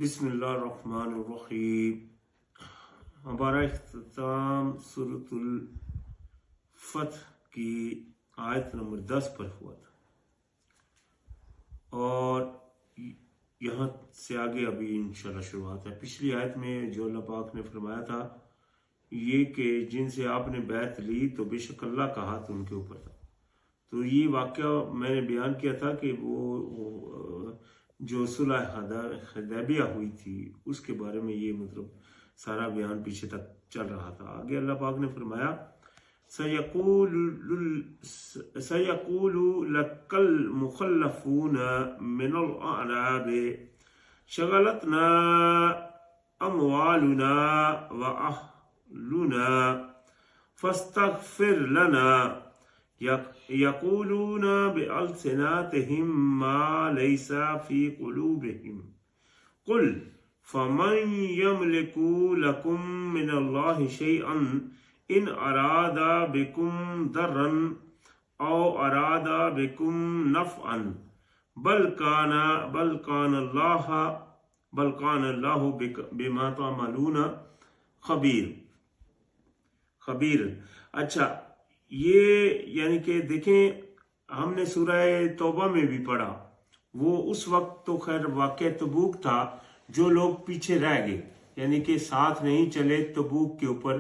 بسم اللہ الرحمن الرحیم۔ ہمارا اختتام سورۃ الفتح کی آیت نمبر 10 پر ہوا تھا، اور یہاں سے آگے ابھی انشاءاللہ شروعات ہے۔ پچھلی آیت میں جو اللہ پاک نے فرمایا تھا یہ کہ جن سے آپ نے بیعت لی تو بے شک اللہ کا ہاتھ ان کے اوپر تھا۔ تو یہ واقعہ میں نے بیان کیا تھا کہ وہ جو صلح حدیبیہ ہوئی تھی اس کے بارے میں یہ سارا بیان پیچھے تک چل رہا تھا۔ آگے اللہ پاک نے فرمایا سَيَقُولُ لَكَ الْمُخَلَّفُونَ مِنَ الْأَعْرَابِ شَغَلَتْنَا أَمْوَالُنَا وَأَهْلُنَا فَاسْتَغْفِرْ لَنَا يَقُولُونَ بِأَلْسِنَاتِهِم مَّا لَيْسَ فِي قُلُوبِهِمْ قُلْ فَمَن يَمْلِكُ لَكُم مِّنَ اللَّهِ شَيْئًا إِنْ أَرَادَ بِكُمْ ضَرًّا أَوْ أَرَادَ بِكُمْ نَفْعًا بَلْ كَانَ اللَّهُ بِمَا تَعْمَلُونَ خبیر۔ اچھا، یہ یعنی کہ دیکھیں، ہم نے سورہ توبہ میں بھی پڑھا، وہ اس وقت تو خیر واقعہ تبوک تھا، جو لوگ پیچھے رہ گئے یعنی کہ ساتھ نہیں چلے تبوک کے اوپر،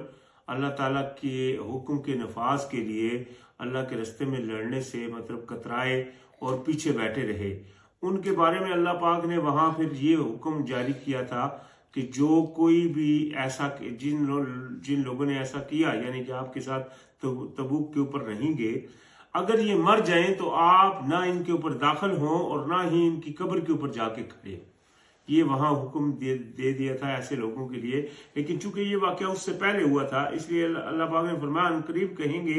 اللہ تعالیٰ کے حکم کے نفاذ کے لیے اللہ کے رستے میں لڑنے سے کترائے اور پیچھے بیٹھے رہے۔ ان کے بارے میں اللہ پاک نے وہاں پھر یہ حکم جاری کیا تھا کہ جو کوئی بھی ایسا جن لوگوں نے ایسا کیا یعنی کہ آپ کے ساتھ تبوک کے اوپر نہیں گئے، اگر یہ مر جائیں تو آپ نہ ان کے اوپر داخل ہوں اور نہ ہی ان کی قبر کے اوپر جا کے کھڑے ہوں۔ یہ وہاں حکم دے دیا تھا ایسے لوگوں کے لیے، لیکن چونکہ یہ واقعہ اس سے پہلے ہوا تھا اس لیے اللہ پاک نے فرمایا ان قریب کہیں گے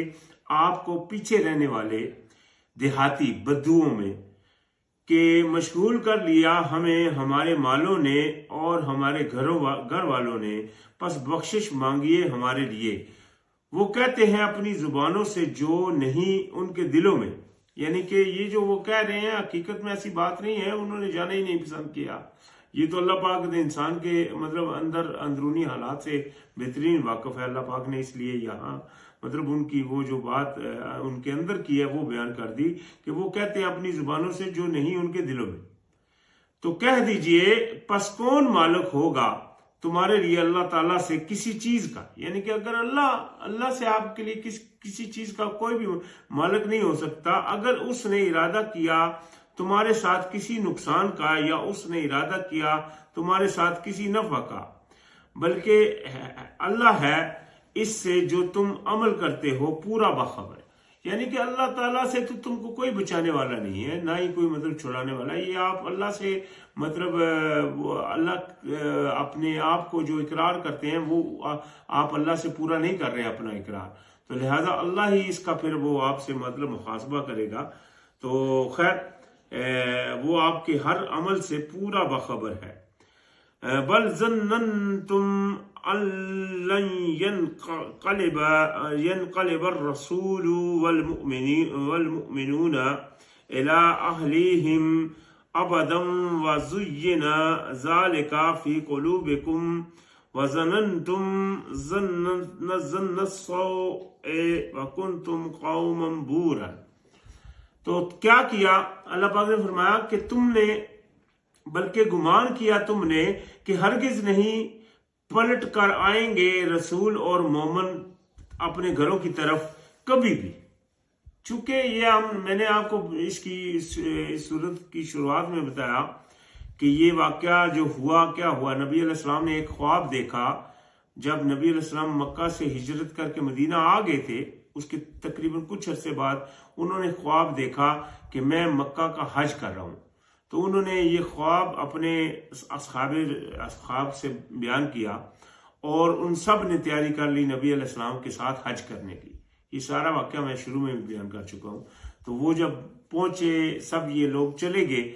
آپ کو پیچھے رہنے والے دیہاتی بدوؤں میں کہ مشغول کر لیا ہمیں ہمارے مالوں نے اور ہمارے گھر والوں نے، پس بخشش مانگیے ہمارے لیے۔ وہ کہتے ہیں اپنی زبانوں سے جو نہیں ان کے دلوں میں، یعنی کہ یہ جو وہ کہہ رہے ہیں حقیقت میں ایسی بات نہیں ہے، انہوں نے جانا ہی نہیں پسند کیا۔ یہ تو اللہ پاک نے انسان کے اندرونی حالات سے بہترین واقف ہے۔ اللہ پاک نے اس لیے یہاں ان کی وہ جو بات ان کے اندر کی ہے وہ بیان کر دی کہ وہ کہتے ہیں اپنی زبانوں سے جو نہیں ان کے دلوں میں۔ تو کہہ دیجئے پس کون مالک ہوگا تمہارے لیے اللہ تعالیٰ سے کسی چیز کا، یعنی کہ اگر اللہ سے آپ کے لیے کسی چیز کا کوئی بھی مالک نہیں ہو سکتا۔ اگر اس نے ارادہ کیا تمہارے ساتھ کسی نقصان کا یا اس نے ارادہ کیا تمہارے ساتھ کسی نفع کا، بلکہ اللہ ہے اس سے جو تم عمل کرتے ہو پورا باخبر۔ یعنی کہ اللہ تعالیٰ سے تو تم کو کوئی بچانے والا نہیں ہے، نہ ہی کوئی چھڑانے والا ہے۔ یہ آپ اللہ سے اللہ اپنے آپ کو جو اقرار کرتے ہیں وہ آپ اللہ سے پورا نہیں کر رہے ہیں اپنا اقرار، تو لہذا اللہ ہی اس کا پھر وہ آپ سے محاسبہ کرے گا۔ تو خیر وہ آپ کے ہر عمل سے پورا باخبر ہے۔ بل ظننتم ان لن ينقلب الرسول والمؤمنون الى اهليهم ابدا وزين ذلك في قلوبكم وظننتم ظن السوء وكنتم قوما بورا۔ تو کیا کیا؟ اللہ پاک نے فرمایا کہ تم نے بلکہ گمان کیا تم نے کہ ہرگز نہیں پلٹ کر آئیں گے رسول اور مومن اپنے گھروں کی طرف کبھی بھی۔ چونکہ یہ میں نے آپ کو اس صورت کی شروعات میں بتایا کہ یہ واقعہ جو ہوا کیا ہوا، نبی علیہ السلام نے ایک خواب دیکھا جب نبی علیہ السلام مکہ سے ہجرت کر کے مدینہ آ گئے تھے۔ اس کے تقریباً کچھ عرصے بعد انہوں نے خواب دیکھا کہ میں مکہ کا حج کر رہا ہوں، تو انہوں نے یہ خواب اپنے اصحاب سے بیان کیا اور ان سب نے تیاری کر لی نبی علیہ السلام کے ساتھ حج کرنے کی۔ یہ سارا واقعہ میں شروع میں بھی بیان کر چکا ہوں۔ تو وہ جب پہنچے سب یہ لوگ چلے گئے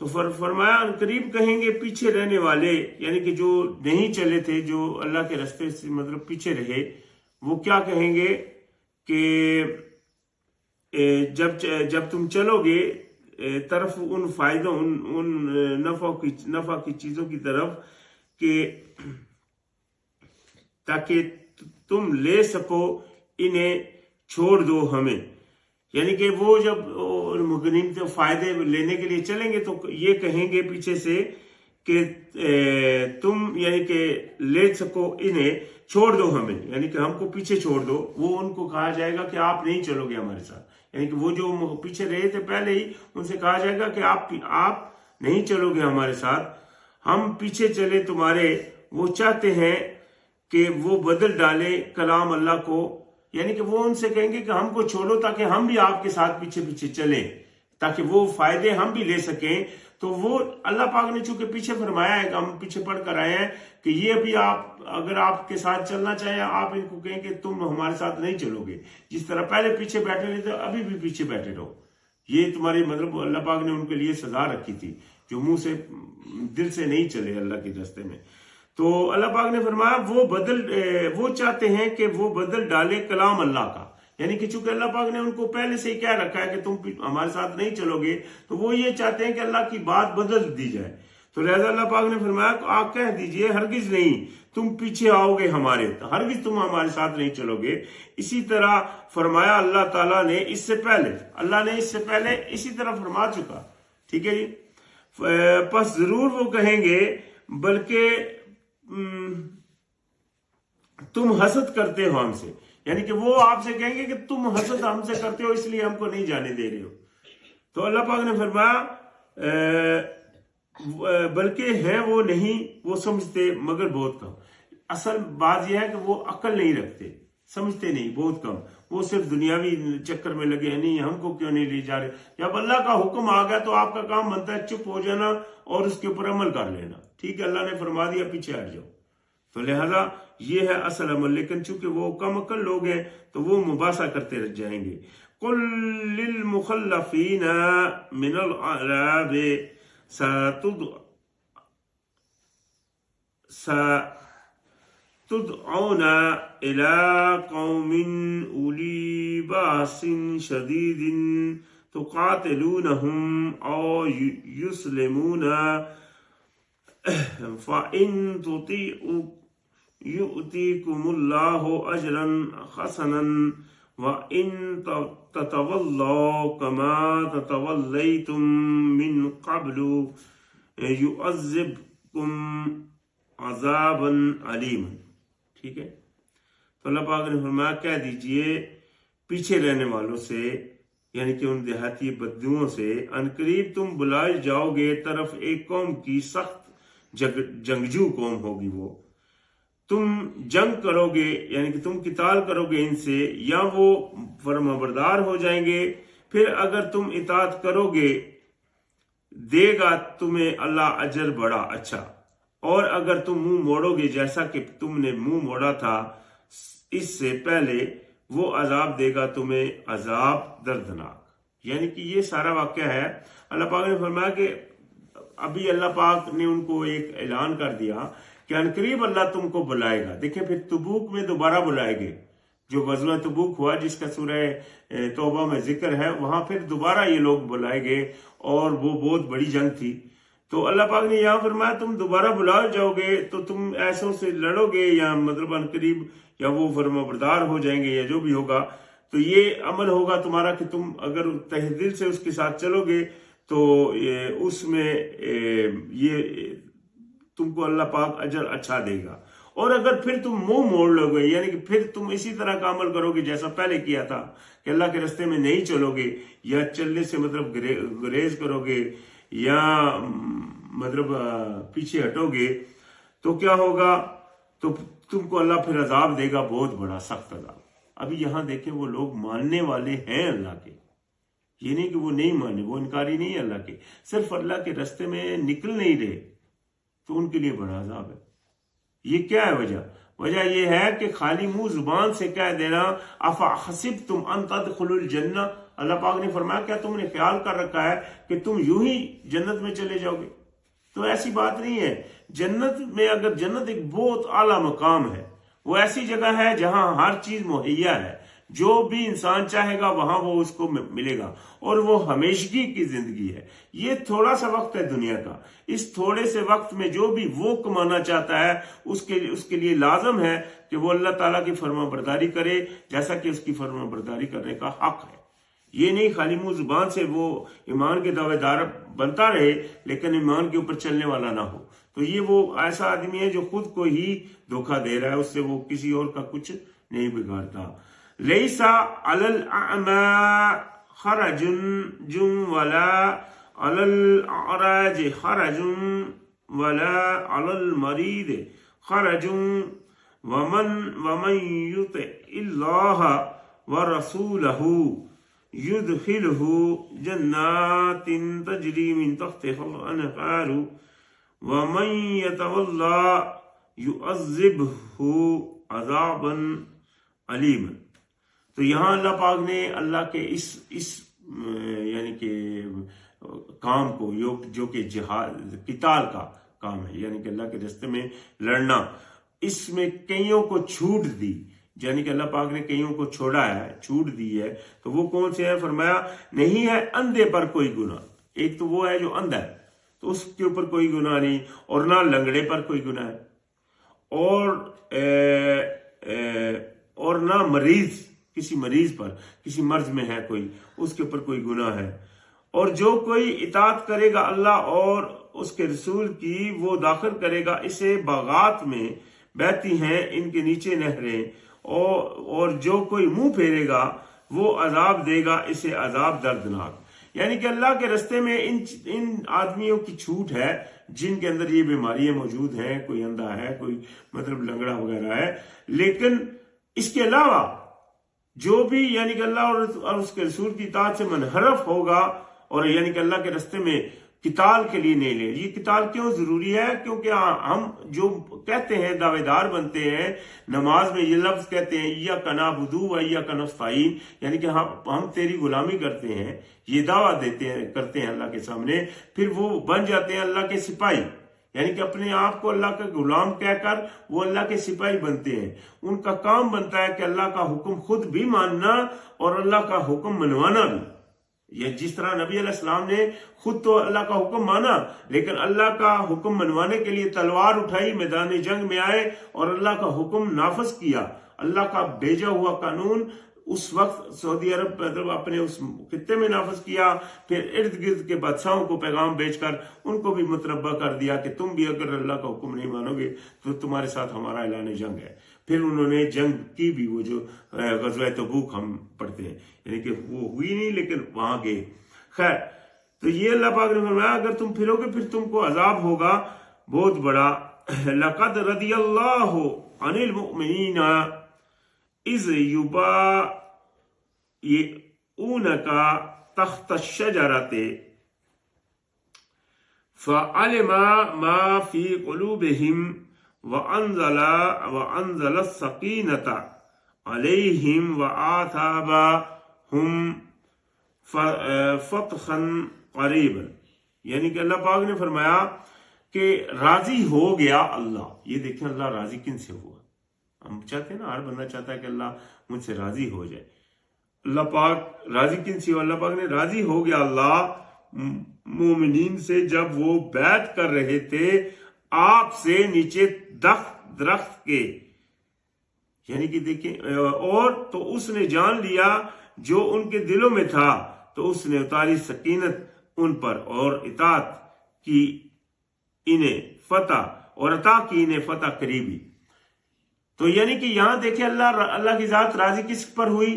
تو فرمایا ان قریب کہیں گے پیچھے رہنے والے، یعنی کہ جو نہیں چلے تھے، جو اللہ کے راستے سے مطلب پیچھے رہے، وہ کیا کہیں گے کہ جب تم چلو گے طرف ان فائدوں، ان نفع کی چیزوں کی طرف، کہ تاکہ تم لے سکو انہیں، چھوڑ دو ہمیں. یعنی کہ وہ جب غنیمت فائدے لینے کے لیے چلیں گے تو یہ کہیں گے پیچھے سے کہ تم یعنی کہ لے سکو انہیں، چھوڑ دو ہمیں، یعنی کہ ہم کو پیچھے چھوڑ دو. وہ ان کو کہا جائے گا کہ آپ نہیں چلو گے ہمارے ساتھ، یعنی کہ وہ جو پیچھے رہے تھے پہلے ہی، ان سے کہا جائے گا کہ آپ نہیں چلو گے ہمارے ساتھ، ہم پیچھے چلے تمہارے. وہ چاہتے ہیں کہ وہ بدل ڈالے کلام اللہ کو، یعنی کہ وہ ان سے کہیں گے کہ ہم کو چھوڑو تاکہ ہم بھی آپ کے ساتھ پیچھے پیچھے چلیں، تاکہ وہ فائدے ہم بھی لے سکیں. تو وہ اللہ پاک نے چونکہ پیچھے فرمایا ہے کہ ہم پیچھے پڑھ کر آئے ہیں کہ یہ بھی آپ اگر آپ کے ساتھ چلنا چاہیں، آپ ان کو کہیں کہ تم ہمارے ساتھ نہیں چلو گے، جس طرح پہلے پیچھے بیٹھے رہے تھے ابھی بھی پیچھے بیٹھے رہو. یہ تمہاری مطلب اللہ پاک نے ان کے لیے سزا رکھی تھی جو منہ سے دل سے نہیں چلے اللہ کے راستے میں. تو اللہ پاک نے فرمایا وہ چاہتے ہیں کہ وہ بدل ڈالے کلام اللہ کا، یعنی کہ چونکہ اللہ پاک نے ان کو پہلے سے ہی کہہ رکھا ہے کہ تم ہمارے ساتھ نہیں چلو گے، تو وہ یہ چاہتے ہیں کہ اللہ کی بات بدل دی جائے. تو لہذا اللہ پاک نے فرمایا کہ آپ کہہ دیجئے ہرگز نہیں، تم پیچھے آؤ گے ہمارے، ہرگز تم ہمارے ساتھ نہیں چلو گے. اسی طرح فرمایا اللہ تعالیٰ نے اس سے پہلے اسی طرح فرما چکا. ٹھیک ہے جی. پس ضرور وہ کہیں گے بلکہ تم حسد کرتے ہو ہم سے، یعنی کہ وہ آپ سے کہیں گے کہ تم حسد ہم سے کرتے ہو اس لیے ہم کو نہیں جانے دے رہے ہو. تو اللہ پاک نے فرمایا بلکہ ہے وہ نہیں وہ سمجھتے مگر بہت کم. اصل بات یہ ہے کہ وہ عقل نہیں رکھتے، سمجھتے نہیں، بہت کم. وہ صرف دنیاوی چکر میں لگے ہیں، نہیں ہم کو کیوں نہیں لے جا رہے. جب اللہ کا حکم آ گیا تو آپ کا کام بنتا ہے چپ ہو جانا اور اس کے اوپر عمل کر لینا. ٹھیک ہے، اللہ نے فرما دیا پیچھے ہٹ جاؤ. تو لہذا یہ ہے اصل عمل. لیکن چونکہ وہ کم عقل لوگ ہیں تو وہ مباحثہ کرتے رہ جائیں گے. قل للمخلفین من الاعراب تدعون الى قوم اولی باس شدید تقاتلونهم او یسلمون فإن تطیعوا یؤتیکم اللہ اجرا حسنا وإن تتولوا كما تتولیتم من قبل يعذبكم عذابا علیما. ٹھیک ہے. تو اللہ پاک نے فرمایا کہہ دیجئے پیچھے رہنے والوں سے، یعنی کہ ان دیہاتی بدوؤں سے، ان قریب تم بلائے جاؤ گے طرف ایک قوم کی، سخت جنگجو قوم ہوگی وہ. تم جنگ کرو گے، یعنی کہ تم قتال کرو گے ان سے، یا وہ فرمانبردار ہو جائیں گے. پھر اگر تم اطاعت کرو گے دے گا تمہیں اللہ اجر بڑا اچھا، اور اگر تم منہ موڑو گے جیسا کہ تم نے منہ موڑا تھا اس سے پہلے، وہ عذاب دے گا تمہیں عذاب دردناک. یعنی کہ یہ سارا واقعہ ہے. اللہ پاک نے فرمایا کہ ابھی اللہ پاک نے ان کو ایک اعلان کر دیا کہ عنقریب اللہ تم کو بلائے گا. دیکھیں پھر تبوک میں دوبارہ بلائے گے، جو غزوہ تبوک ہوا جس کا سورہ توبہ میں ذکر ہے، وہاں پھر دوبارہ یہ لوگ بلائے گئے اور وہ بہت بڑی جنگ تھی. تو اللہ پاک نے یہاں فرمایا تم دوبارہ بلائے جاؤ گے تو تم ایسوں سے لڑو گے، یا مطلب عنقریب یا وہ فرمانبردار ہو جائیں گے، یا جو بھی ہوگا. تو یہ عمل ہوگا تمہارا کہ تم اگر تہ دل سے اس کے ساتھ چلو گے تو اس میں یہ تم کو اللہ پاک اجر اچھا دے گا. اور اگر پھر تم منہ موڑ لو گے، یعنی کہ پھر تم اسی طرح کا عمل کرو گے جیسا پہلے کیا تھا کہ اللہ کے راستے میں نہیں چلو گے، یا چلنے سے مطلب گریز کرو گے، یا مطلب پیچھے ہٹو گے، تو کیا ہوگا؟ تو تم کو اللہ پھر عذاب دے گا، بہت بڑا سخت عذاب. ابھی یہاں دیکھیں وہ لوگ ماننے والے ہیں اللہ کے، یہ نہیں کہ وہ نہیں مانے، وہ انکاری نہیں ہے اللہ کے، صرف اللہ کے راستے میں نکل نہیں رہے تو ان کے لیے بڑا عذاب ہے. یہ کیا ہے وجہ یہ ہے کہ خالی منہ زبان سے کہہ دینا افحسبتم ان تدخلوا الجنہ اللہ پاک نے فرمایا کیا تم نے خیال کر رکھا ہے کہ تم یوں ہی جنت میں چلے جاؤ گے؟ تو ایسی بات نہیں ہے. جنت میں اگر جنت ایک بہت اعلیٰ مقام ہے، وہ ایسی جگہ ہے جہاں ہر چیز مہیا ہے، جو بھی انسان چاہے گا وہاں وہ اس کو ملے گا، اور وہ ہمیشگی کی زندگی ہے. یہ تھوڑا سا وقت ہے دنیا کا، اس تھوڑے سے وقت میں جو بھی وہ کمانا چاہتا ہے اس کے لیے لازم ہے کہ وہ اللہ تعالیٰ کی فرما برداری کرے، جیسا کہ اس کی فرما برداری کرنے کا حق ہے. یہ نہیں خالی منہ زبان سے وہ ایمان کے دعوے دار بنتا رہے لیکن ایمان کے اوپر چلنے والا نہ ہو. تو یہ وہ ایسا آدمی ہے جو خود کو ہی دھوکہ دے رہا ہے، اس سے وہ کسی اور کا کچھ نہیں بگاڑتا. لیسا علی الاعمى خرج ولا علی الاعرج خرج ولا علی المریض خرج ومن یطع اللہ ورسولہ يدخله جنات تجري من تحتها الأنهار ومن يتولى يعذبه عذابا عليما. تو یہاں اللہ پاک نے اللہ کے اس یعنی کہ کام کو جو کہ جہاد قتال کا کام ہے، یعنی کہ اللہ کے راستے میں لڑنا، اس میں کئیوں کو چھوٹ دی، یعنی کہ اللہ پاک نے کئیوں کو چھوڑا ہے، چھوٹ دی ہے. تو وہ کون سے ہیں؟ فرمایا نہیں ہے اندھے پر کوئی گناہ. ایک تو وہ ہے جو اندھا ہے تو اس کے اوپر کوئی گناہ نہیں، اور نہ لنگڑے پر کوئی گناہ ہے، اور نہ مریض، کسی مریض پر، کسی مرض میں ہے کوئی، اس کے اوپر کوئی گناہ ہے. اور جو کوئی اطاعت کرے گا اللہ اور اس کے رسول کی، وہ داخل کرے گا اسے باغات میں بہتی ہیں ان کے نیچے نہریں، اور جو کوئی منہ پھیرے گا وہ عذاب دے گا اسے عذاب دردناک. یعنی کہ اللہ کے رستے میں ان آدمیوں کی چھوٹ ہے جن کے اندر یہ بیماریاں موجود ہیں، کوئی اندھا ہے، کوئی مطلب لنگڑا وغیرہ ہے. لیکن اس کے علاوہ جو بھی یعنی کہ اللہ اور اس کے رسول کی اطاعت سے منحرف ہوگا، اور یعنی کہ اللہ کے رستے میں قتال کے لیے نہیں لے. یہ قتال کیوں ضروری ہے؟ کیونکہ ہم جو کہتے ہیں دعوے دار بنتے ہیں، نماز میں یہ لفظ کہتے ہیں ایاک نعبد و ایاک نستعین، یعنی کہ ہم تیری غلامی کرتے ہیں، یہ دعویٰ کرتے ہیں اللہ کے سامنے. پھر وہ بن جاتے ہیں اللہ کے سپاہی، یعنی کہ اپنے آپ کو اللہ کا غلام کہہ کر وہ اللہ کے سپاہی بنتے ہیں. ان کا کام بنتا ہے کہ اللہ کا حکم خود بھی ماننا اور اللہ کا حکم منوانا بھی. یہ جس طرح نبی علیہ السلام نے خود تو اللہ کا حکم مانا، لیکن اللہ کا حکم منوانے کے لیے تلوار اٹھائی، میدان جنگ میں آئے اور اللہ کا حکم نافذ کیا. اللہ کا بھیجا ہوا قانون اس وقت سعودی عرب اپنے اس خطے میں نافذ کیا. پھر ارد گرد کے بادشاہوں کو پیغام بھیج کر ان کو بھی متنبہ کر دیا کہ تم بھی اگر اللہ کا حکم نہیں مانو گے تو تمہارے ساتھ ہمارا اعلان جنگ ہے. پھر انہوں نے جنگ کی بھی، وہ جو غزوہ تبوک ہم پڑھتے ہیں، یعنی کہ وہ ہوئی نہیں لیکن وہاں گئے. خیر، تو یہ اللہ پاک نے فرمایا اگر تم پھرو گے پھر تم کو عذاب ہوگا بہت بڑا. لقد رضی اللہ عن المؤمنین اذ یبایعونک تحت الشجرۃ فعلم ما فی قلوبہم وَأَنزَلَ السَّكِينَةَ عَلَيْهِمْ وَآثَابَهُمْ فَتْحًا قَرِيبًا. یعنی کہ اللہ پاک نے فرمایا کہ راضی ہو گیا اللہ. یہ دیکھیں اللہ راضی کن سے ہوا؟ ہم چاہتے ہیں نا، ہر بندہ چاہتا ہے کہ اللہ مجھ سے راضی ہو جائے. اللہ پاک راضی کن سے ہوا؟ اللہ پاک نے راضی ہو گیا اللہ مومنین سے جب وہ بیعت کر رہے تھے آپ سے نیچے درخت کے، یعنی کہ دیکھیں، اور تو اس نے جان لیا جو ان کے دلوں میں تھا تو اس نے اتاری سکینت ان پر اور اطاعت کی انہیں فتح، اور عطا کی انہیں فتح قریبی. تو یعنی کہ یہاں دیکھیں اللہ کی ذات راضی کس پر ہوئی؟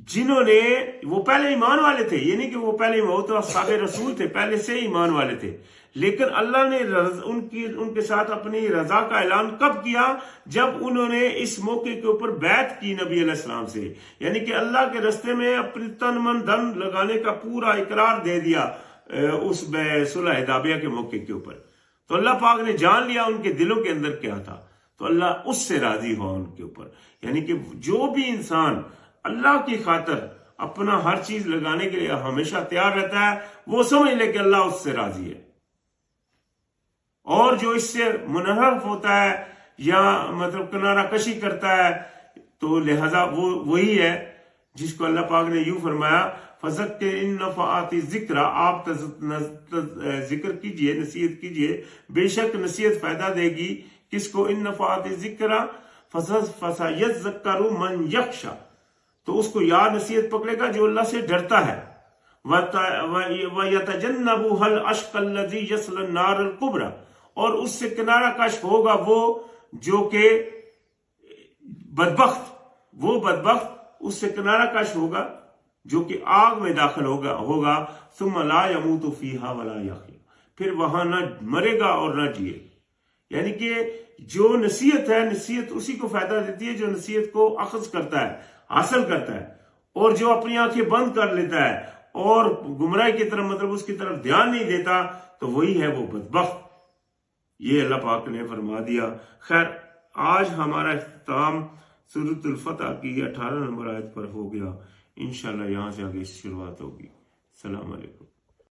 جنہوں نے، وہ پہلے ایمان والے تھے، یعنی کہ وہ پہلے وہ تو اصحاب رسول تھے، پہلے سے ایمان والے تھے، لیکن اللہ نے ان کے ساتھ اپنی رضا کا اعلان کب کیا؟ جب انہوں نے اس موقع کے اوپر بیعت کی نبی علیہ السلام سے، یعنی کہ اللہ کے رستے میں اپنی تن من دھن لگانے کا پورا اقرار دے دیا اس صلح حدیبیہ کے موقع کے اوپر. تو اللہ پاک نے جان لیا ان کے دلوں کے اندر کیا تھا، تو اللہ اس سے راضی ہوا ان کے اوپر. یعنی کہ جو بھی انسان اللہ کی خاطر اپنا ہر چیز لگانے کے لیے ہمیشہ تیار رہتا ہے، وہ سمجھ لے کہ اللہ اس سے راضی ہے. اور جو اس سے منحرف ہوتا ہے یا مطلب کنارہ کشی کرتا ہے تو لہذا وہ وہی ہے جس کو اللہ پاک نے یوں فرمایا فَذَكِّرْ إِن نَفَعَتِ الذِّكْرَ، آپ ذکر کیجئے، نصیحت کیجئے، بے شک نصیحت فائدہ دے گی کس کو؟ ان نفعات الذِّكْرَ فَسَيَذَّكَّرُ مَن يَخْشَىٰ، تو اس کو یاد نصیحت پکڑے گا جو اللہ سے ڈرتا ہے. وَيَتَجَنَّبُهَا الْأَشْقَى الَّذِي يَصْلَى النَّارَ الْكُبْرَىٰ، اور اس سے کنارہ کش ہوگا وہ جو کہ بدبخت، وہ بدبخت اس سے کنارہ کش ہوگا جو کہ آگ میں داخل ہوگا ثم لا يموت فيها ولا يحيى، پھر وہاں نہ مرے گا اور نہ جیے. یعنی کہ جو نصیحت ہے، نصیحت اسی کو فائدہ دیتی ہے جو نصیحت کو اخذ کرتا ہے، حاصل کرتا ہے، اور جو اپنی آنکھیں بند کر لیتا ہے اور گمراہی کی طرف مطلب اس کی طرف دھیان نہیں دیتا تو وہی ہے وہ بدبخت. یہ اللہ پاک نے فرما دیا. خیر، آج ہمارا اختتام سورۃ الفتح کی 18 نمبر آیت پر ہو گیا. انشاءاللہ یہاں سے آگے شروعات ہوگی. السلام علیکم.